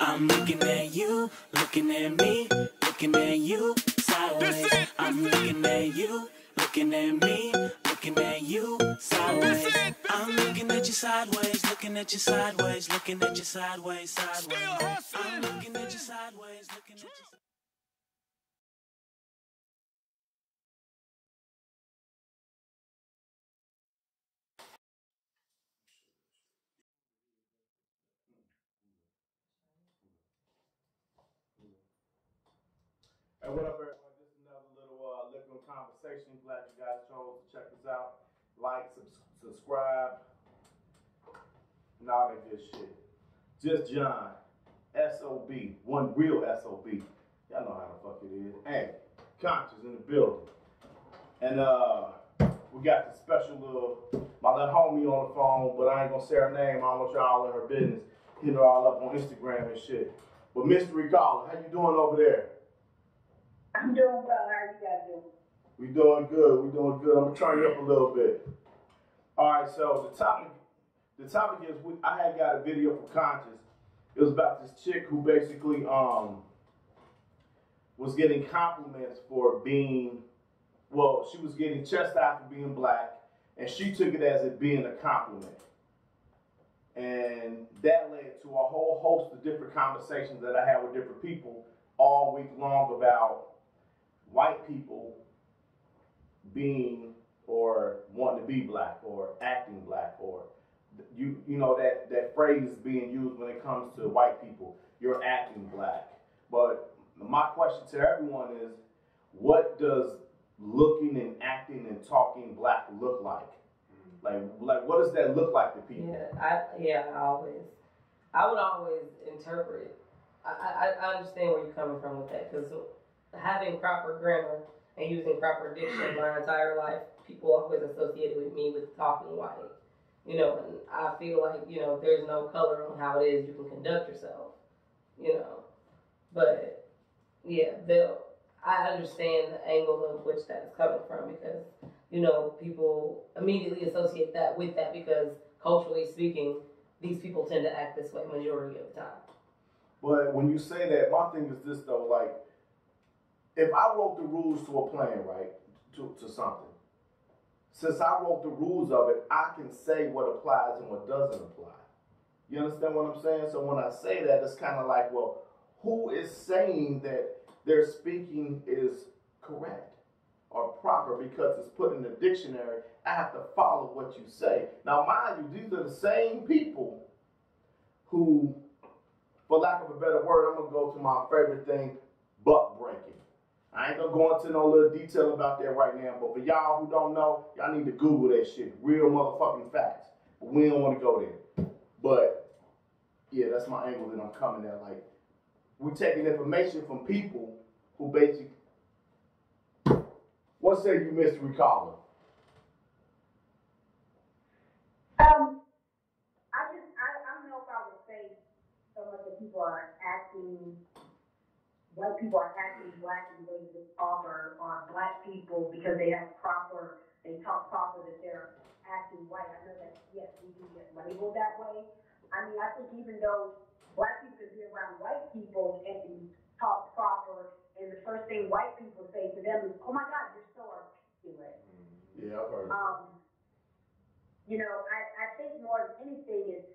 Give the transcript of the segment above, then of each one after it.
I'm looking at you, looking at me, looking at you sideways. I'm looking at you, looking at me, looking at you sideways. I'm looking at you sideways, looking at you sideways, looking at you sideways, sideways. I'm looking at you sideways, looking at you. Hey, what up, everyone? Just another little liquid conversation. Glad you guys chose to check us out. Like, subscribe, and all that good shit. Just John, SOB, one real SOB. Y'all know how the fuck it is. Hey, Conscious in the building. And we got the special my little homie on the phone, but I ain't gonna say her name. I don't want y'all in her business. Hit her all up on Instagram and shit. But Mystery Caller, how you doing over there? I'm doing well. How are you guys doing? We doing good. We doing good. I'm gonna turn you up a little bit. All right. So the topic is I had got a video for Conscious. It was about this chick who basically was getting compliments for being, well, she was getting chastised for being black, and she took it as it being a compliment. And that led to a whole host of different conversations that I had with different people all week long about white people being or wanting to be black or acting black, or you know that phrase is being used when it comes to white people. You're acting black. But my question to everyone is, what does looking and acting and talking black look like? Like what does that look like to people? I would always interpret. I understand where you're coming from with that, because having proper grammar and using proper diction my entire life, people always associated with me with talking white. And I feel like, there's no color on how it is you can conduct yourself, But, yeah, I understand the angle of which that is coming from, because, people immediately associate that with that, because culturally speaking, these people tend to act this way majority of the time. But when you say that, my thing is this though, like, if I wrote the rules to a plan, right, to something, since I wrote the rules of it, I can say what applies and what doesn't apply. You understand what I'm saying? So when I say that, it's kind of like, well, who is saying that their speaking is correct or proper because it's put in the dictionary? I have to follow what you say. Now, mind you, these are the same people who, for lack of a better word, I'm going to go to my favorite thing, buck breaking. I ain't gonna go into no little detail about that right now, but for y'all who don't know, y'all need to Google that shit. Real motherfucking facts. But we don't want to go there. But yeah, that's my angle that I'm coming at. Like, we taking information from people who basically, what say you, Mystery Caller? I don't know if I would say so much that people are acting. White people are acting black in ways that offer on black people because they talk proper, that they're acting white. I know that, yes, we do get labeled that way. I mean, I think even though black people can be around white people and talk proper, and the first thing white people say to them is, oh my God, you're so articulate. Yeah, I've heard. I think more than anything is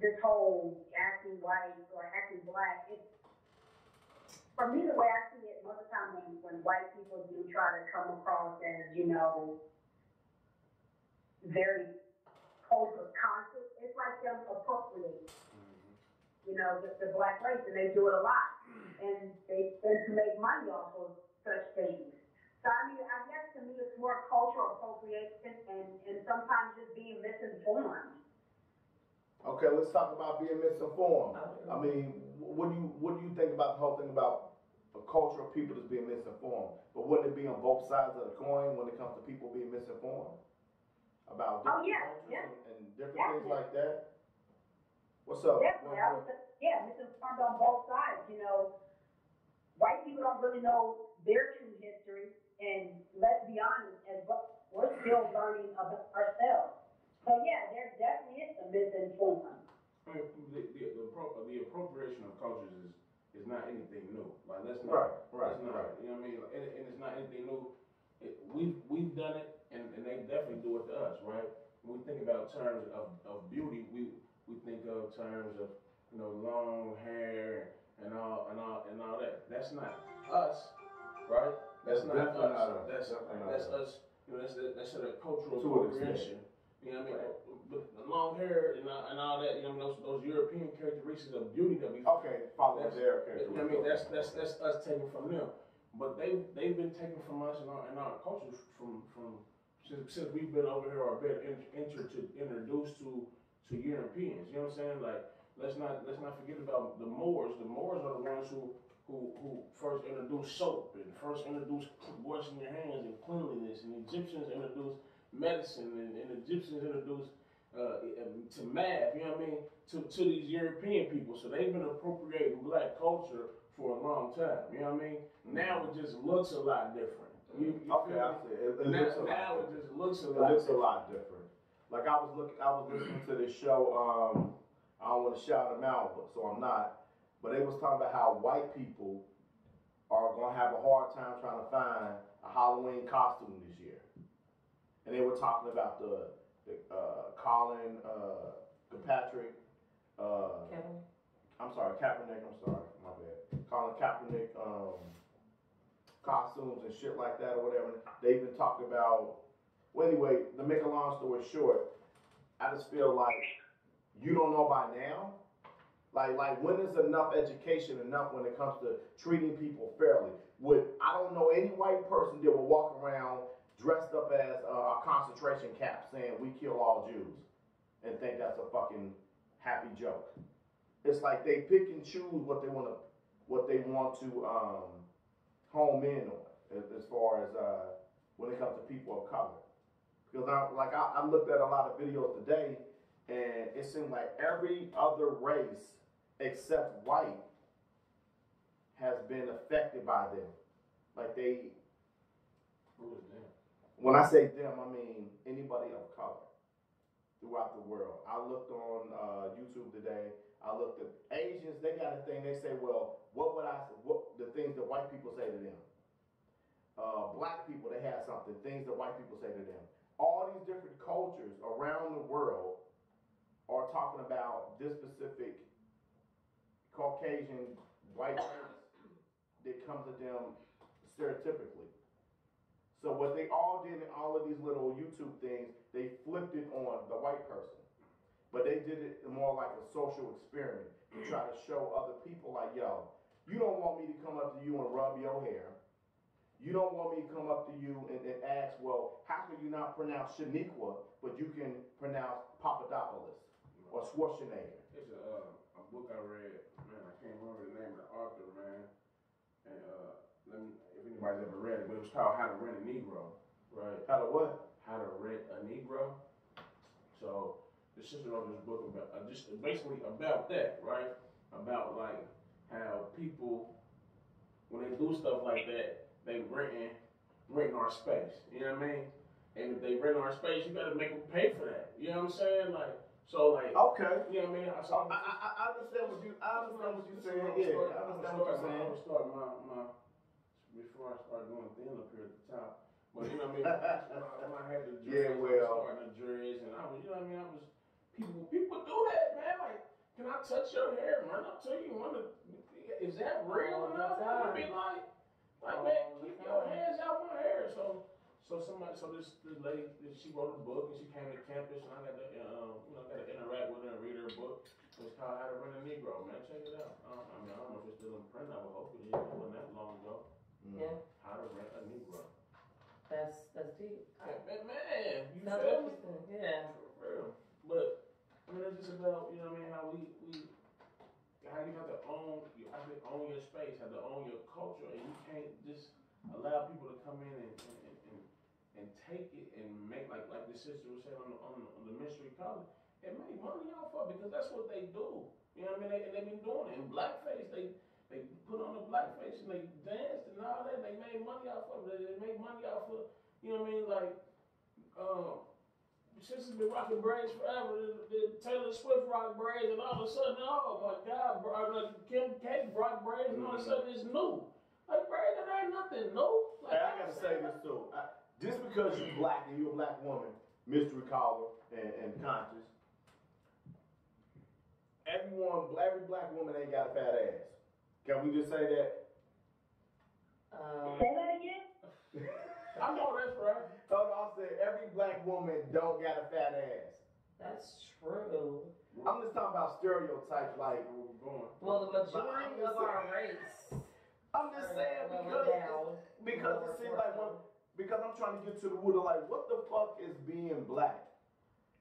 this whole acting white or acting black. For me, the way I see it, most of the time when white people do try to come across as, very culture conscious, it's like them appropriating, the black race, and they do it a lot. And they tend to make money off of such things. So, I mean, I guess to me it's more cultural appropriation and sometimes just being misinformed. Okay, let's talk about being misinformed. I mean, what do you think about the whole thing about a culture of people that's being misinformed? But wouldn't it be on both sides of the coin when it comes to people being misinformed about different cultures and different things like that? What's up? Misinformed on both sides. White people don't really know their true history, and let's be honest, we're still learning about ourselves. So yeah, there definitely is some misinformed. The appropriation of cultures is not anything new. Like let's not, right. You know what I mean? And it's not anything new. We've done it, and they definitely do it to us, right? When we think about terms of beauty, we think of terms of long hair and all that. That's not us, right? That's not us. That's us. That's a cultural appropriation. You know what I mean? But the long hair and all that. Those European characteristics of beauty that we follow their characteristics. I mean, that's us taking from them. But they've been taken from us in our culture from since we've been over here or been introduced to Europeans. You know what I'm saying? Like let's not forget about the Moors. The Moors are the ones who first introduced soap and first introduced washing your hands and cleanliness, and Egyptians introduced medicine and Egyptians introduced to math. You know what I mean? To these European people. So they've been appropriating black culture for a long time. You know what I mean? Now it just looks a lot different. I see. It now it just looks a lot different. Like I was listening to this show. I don't want to shout them out, so I'm not. But they was talking about how white people are gonna have a hard time trying to find a Halloween costume this year. And they were talking about the Colin Patrick. Kaepernick. I'm sorry, my bad. Colin Kaepernick costumes and shit like that or whatever. They've been talking about. Well, anyway, to make a long story short, I just feel like you don't know by now. Like when is enough education enough when it comes to treating people fairly? I don't know any white person that will walk around dressed up as a concentration camp saying we kill all Jews and think that's a fucking happy joke. It's like they pick and choose what they want to home in on as far as when it comes to people of color. Because I looked at a lot of videos today, and it seemed like every other race except white has been affected by them. Like they. Who is them? When I say them, I mean anybody of color throughout the world. I looked on YouTube today. I looked at Asians. They got a thing. They say, well, what the things that white people say to them. Black people, they have something. Things that white people say to them. All these different cultures around the world are talking about this specific Caucasian white race that comes to them stereotypically. So what they all did in all of these little YouTube things, they flipped it on the white person. But they did it more like a social experiment to try to show other people like, yo, you don't want me to come up to you and rub your hair. You don't want me to come up to you and ask, well, how can you not pronounce Shaniqua, but you can pronounce Papadopoulos or Schwarzenegger? It's a book I read, man, I can't remember the name of the author, man. And if anybody's ever read it, but it was called How to Rent a Negro, right? How to what? How to Rent a Negro. So the sister wrote this book about just basically about that, right? About like how people, when they do stuff like that, they renting our space. You know what I mean? And if they rent our space, you gotta make them pay for that. You know what I'm saying? Okay. You know what I mean? I understand what you're saying. Yeah, I understand what you're saying. I'm gonna start my before I start doing the thing up here at the top. But you know what I mean? When I had the dreads, I was starting the dreads, and I was, you know what I mean? People do that, man. Like, can I touch your hair? Run up to you. Is that real enough? I be like, man, keep your hands out my hair. So this lady, she wrote a book, and she came to campus, and I got to, got to interact with her and read her book. It's called How to Rent a Negro, man. Check it out. I don't know if it's still in print. I would hope it is. It wasn't that long ago. Yeah. How to Rent a Negro. That's deep. Man, you That's feel me? interesting. Yeah. For real. But I mean, it's just about, you know what I mean, how how you have to own your space, have to own your culture, and you can't just allow people to come in and take it and make like the sister was saying on the mystery college and make money off of it, because that's what they do. You know what I mean? They've been doing it in blackface. They put on the blackface and they danced and all that. And they made money off of it. They made money off of, you know what I mean? Like since it's been rocking braids forever, the Taylor Swift rock braids, and all of a sudden, oh my God, Kim K rock braids, and all of a sudden it's new. Like, braids, that ain't nothing new. Like, Hey, I gotta say this too. Just because you black and you a black woman, mystery caller and conscious, every black woman ain't got a fat ass. Can we just say that? Say that again? I know that's right. No, I said every black woman don't got a fat ass. That's true. I'm just talking about stereotypes, like. Well, the majority of our race. I'm just saying because it seems like because I'm trying to get to the root of like what the fuck is being black?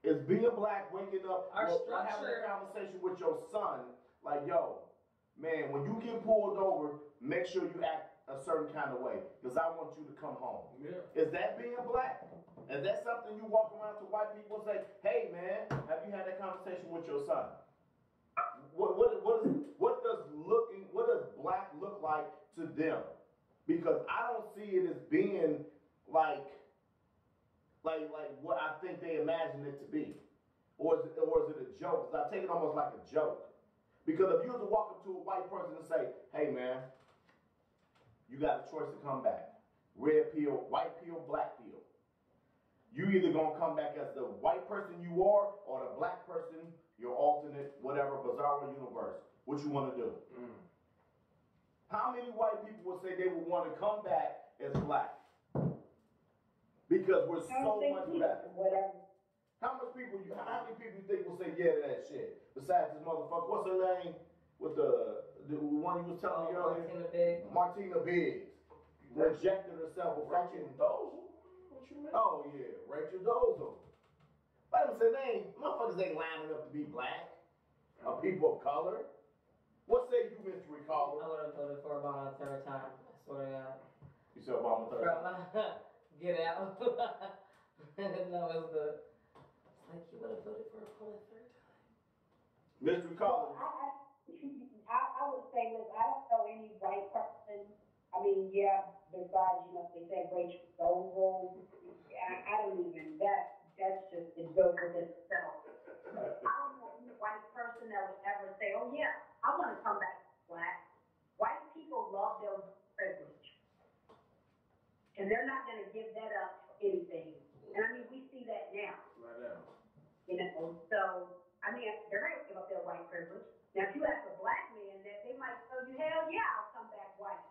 Is being black waking up Our or structure. having a conversation with your son like, yo, man, when you get pulled over, make sure you act a certain kind of way because I want you to come home. Yeah. Is that being black? Is that something you walk around to white people and say, hey man, have you had that conversation with your son? What does black look like to them? Because I don't see it as being like what I think they imagine it to be. Or is it a joke? Because I take it almost like a joke. Because if you were to walk up to a white person and say, hey man, you got a choice to come back. Red pill, white pill, black pill. You either gonna come back as the white person you are or the black person, your alternate, whatever, bizarre universe. What you wanna do? How many white people would say they would want to come back as black? Because we're so much better. Whatever. How many people you think will say yeah to that shit? Besides this motherfucker, what's her name? With the one you was telling me earlier? Martina Biggs. Martina Biggs. Rejected herself with fucking Dozel? What you mean? Oh yeah, Rachel Dozel. But I'm saying motherfuckers ain't lining up to be black or people of color. What say you, mystery I caller? would have voted for Obama a third time. I swear to God. You said Obama third. Get out. No, it's the. It's like you would have voted for Obama a third time. Mystery caller. I would say this. I don't know any white person. I mean, yeah, besides, they said Rachel Dolezal. I don't even, that's just a joke within itself. I don't know any white person that would ever say, oh yeah, I want to come back black. White people love their privilege. And they're not going to give that up for anything. And I mean, we see that now. Right now. So, I mean, they're not going to give up their white privilege. Now, if you ask a black man that, they might tell you, hell yeah, I'll come back white.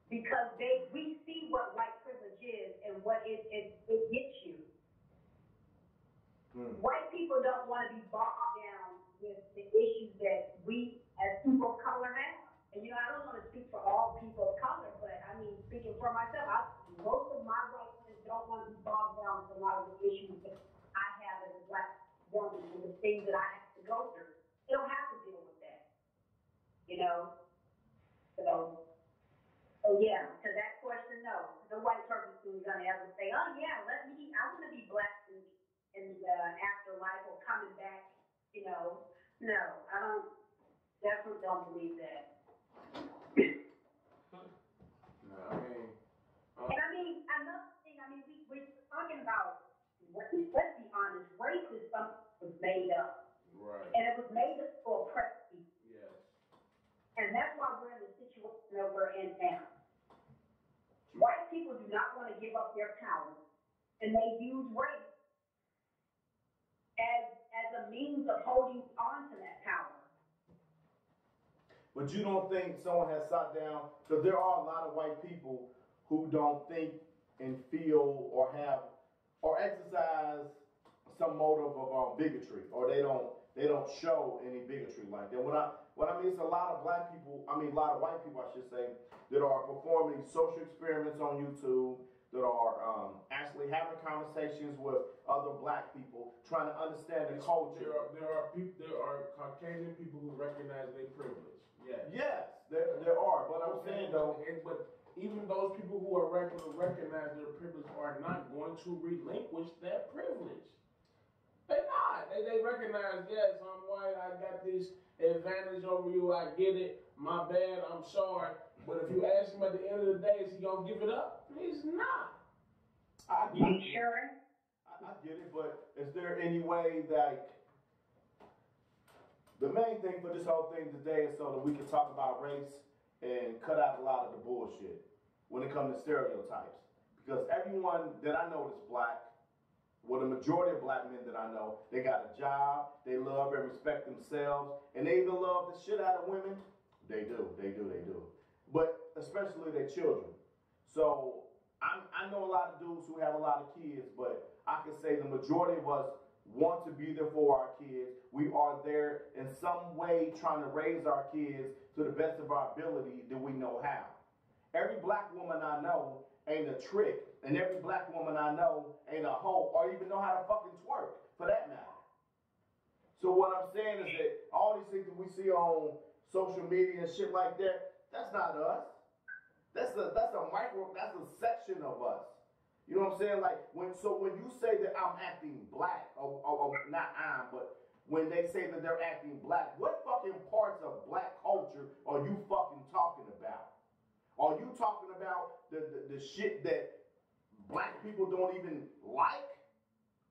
Because we see what white privilege is and what it gets you. White people don't want to be bogged down with the issues that we as people of color have. And I don't want to speak for all people of color, but I mean, speaking for myself, most of my white friends don't want to be bogged down with a lot of the issues that I have as a black woman and the things that I have to go through. They don't have to deal with that. So yeah, to that question, no white person is going to ever say, oh yeah, I want to be black in the afterlife or coming back. No, I definitely don't believe that. No, I mean. And I mean, another thing, we're talking about race. Let's be honest, race is something that was made up. Right. And it was made up to oppress people. Yes. And that's why we're in the situation that we're in now. White people do not want to give up their power, and they use race as a means of holding on to that power. But you don't think someone has sat down, because there are a lot of white people who don't think and feel or have or exercise some motive of bigotry, or they don't show any bigotry like that. What I mean is a lot of black people, a lot of white people I should say, that are performing social experiments on YouTube, that are actually having conversations with other black people, trying to understand the culture. There are Caucasian people who recognize their privilege. Yes, there are. But I'm saying though, but even those people who are recognize their privilege are not going to relinquish that privilege. They're not. They recognize, yes, I'm white, I got this advantage over you, I get it, my bad, I'm sorry. But if you ask him at the end of the day, is he gonna give it up? He's not. I get it. Sure. I get it, but is there any way that the main thing for this whole thing today is so that we can talk about race and cut out a lot of the bullshit when it comes to stereotypes? Because everyone that I know that's black, well, the majority of black men that I know, they got a job, they love and respect themselves, and they even love the shit out of women. They do. But especially their children. So I know a lot of dudes who have a lot of kids, but I can say the majority of us want to be there for our kids. We are there in some way trying to raise our kids to the best of our ability that we know how. Every black woman I know ain't a trick, and every black woman I know ain't a hoe or even know how to fucking twerk, for that matter. So what I'm saying is that all these things that we see on social media and shit like that, that's not us. That's a section of us. You know what I'm saying? Like when you say that I'm acting black, or not but when they say that they're acting black, what fucking parts of black culture are you fucking talking about? Are you talking about the shit that black people don't even like?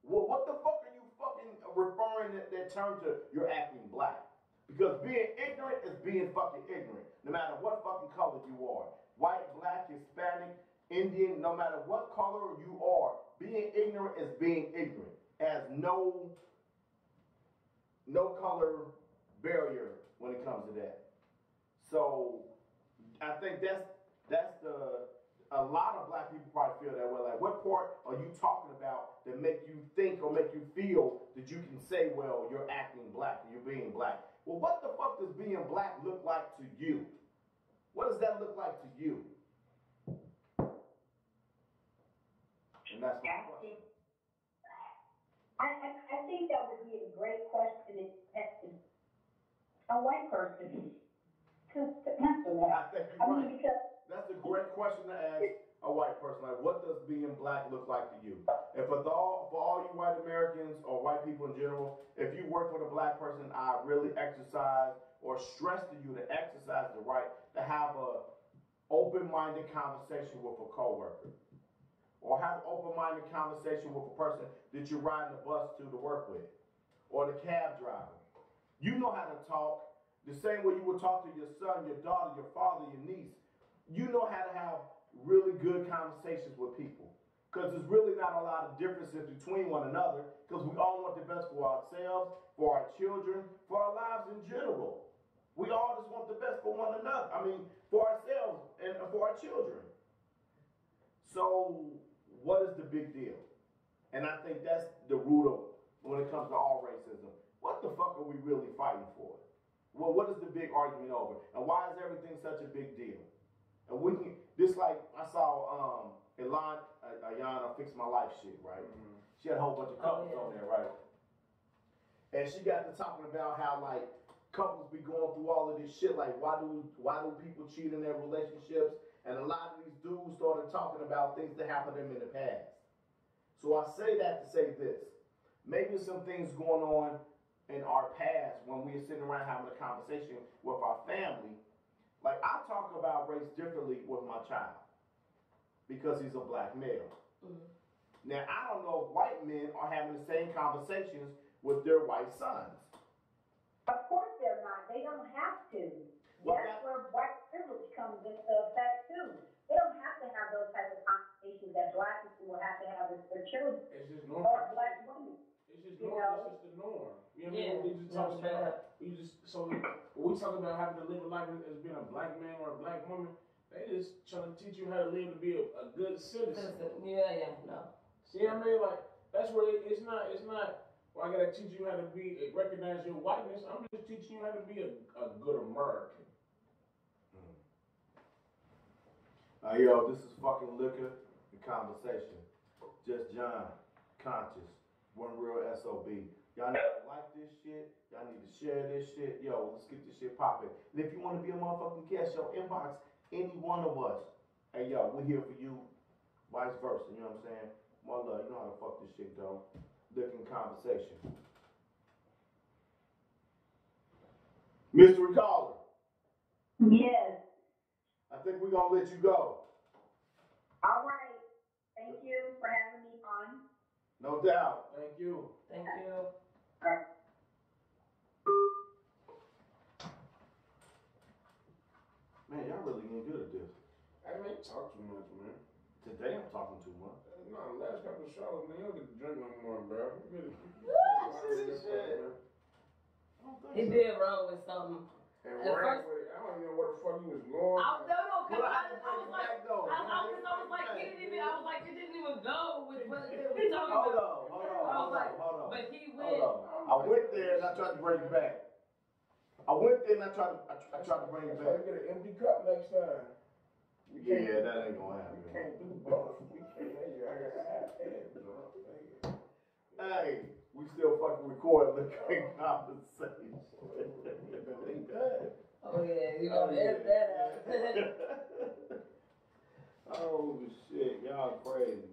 Well, what the fuck are you fucking referring that term to? You're acting black. Because being ignorant is being fucking ignorant, no matter what fucking color you are. White, black, Hispanic, Indian, no matter what color you are, being ignorant is being ignorant. Has no color barrier when it comes to that. So I think that's a lot of black people probably feel that way. Like, what part are you talking about that make you think or make you feel that you can say, well, you're acting black, you're being black? Well, what the fuck does being black look like to you? What does that look like to you? And that's my question. I think that would be a great question to ask a white person to answer that. I think you're right. Because That's a great question to ask a white person. Like, what does being black look like to you? And for all you white Americans or white people in general, if you work with a black person, I really exercise or stress to you to exercise the right to have a open-minded conversation with a coworker, or have an open-minded conversation with a person that you're riding the bus to work with, or the cab driver. You know how to talk the same way you would talk to your son, your daughter, your father, your niece. You know how to have really good conversations with people, because there's really not a lot of differences between one another, because we all want the best for ourselves, for our children, for our lives in general. We all just want the best for one another. I mean, for ourselves and for our children. So what is the big deal? And I think that's the root of when it comes to all racism. What the fuck are we really fighting for? Well, what is the big argument over? And why is everything such a big deal? And we can, this like, I saw Ayana Fix My Life shit, right? Mm-hmm. She had a whole bunch of couples on there, right? And she got to talking about how, like, couples be going through all of this shit, like, why do people cheat in their relationships? And a lot of these dudes started talking about things that happened to them in the past. So I say that to say this. Maybe some things going on in our past when we're sitting around having a conversation with our family. Like, I talk about race differently with my child because he's a black male. Mm-hmm. Now, I don't know if white men are having the same conversations with their white sons. Of course they're not. They don't have to. That's where white privilege comes into effect, too. They don't have to have those types of conversations that black people will have to have with their children. It's just normal. Or black women. It's just normal. It's just the norm. You know what I mean? We just talk about, when we talk about having to live a life as being a black man or a black woman, they just trying to teach you how to live to be a good citizen. Yeah, no. See what I mean? Like, that's where it's not, well, I gotta teach you how to recognize your whiteness. I'm just teaching you how to be a good American. Yo, this is fucking liquor and conversation. Just John, conscious, one real SOB. Y'all need to like this shit. Y'all need to share this shit. Yo, let's get this shit popping. And if you want to be a motherfucking guest, yo, inbox any one of us. Hey, yo, we're here for you. Vice versa, you know what I'm saying? My love, you know how to fuck this shit go. Liquor and conversation. Mystery caller. Yes. I think we're going to let you go. All right. Thank you for having No doubt. Thank you. Thank you. Man, y'all really getting good at this. I ain't talk too much, man. Today I'm talking too much. No, the last couple of shows, man, you don't get to drink no more, bro. You Shit. I don't think He so. did wrong with something. And At ran first- with it. I don't even know where the fuck you was going. No, because Well, I I was bring it like, back, though. he didn't even, I was like, it didn't even go with what they were talking Hold about. on. But he Hold went. on. I went there and I tried to bring it back. I went there and I tried to bring it That's why back. you get an empty cup next time. We can't- Yeah, that ain't gonna happen. We can't do both. We can't. I got half head drunk. Hey, we still fucking recording the conversation. Delete that. Oh yeah, you gotta edit that out. Oh shit, y'all crazy.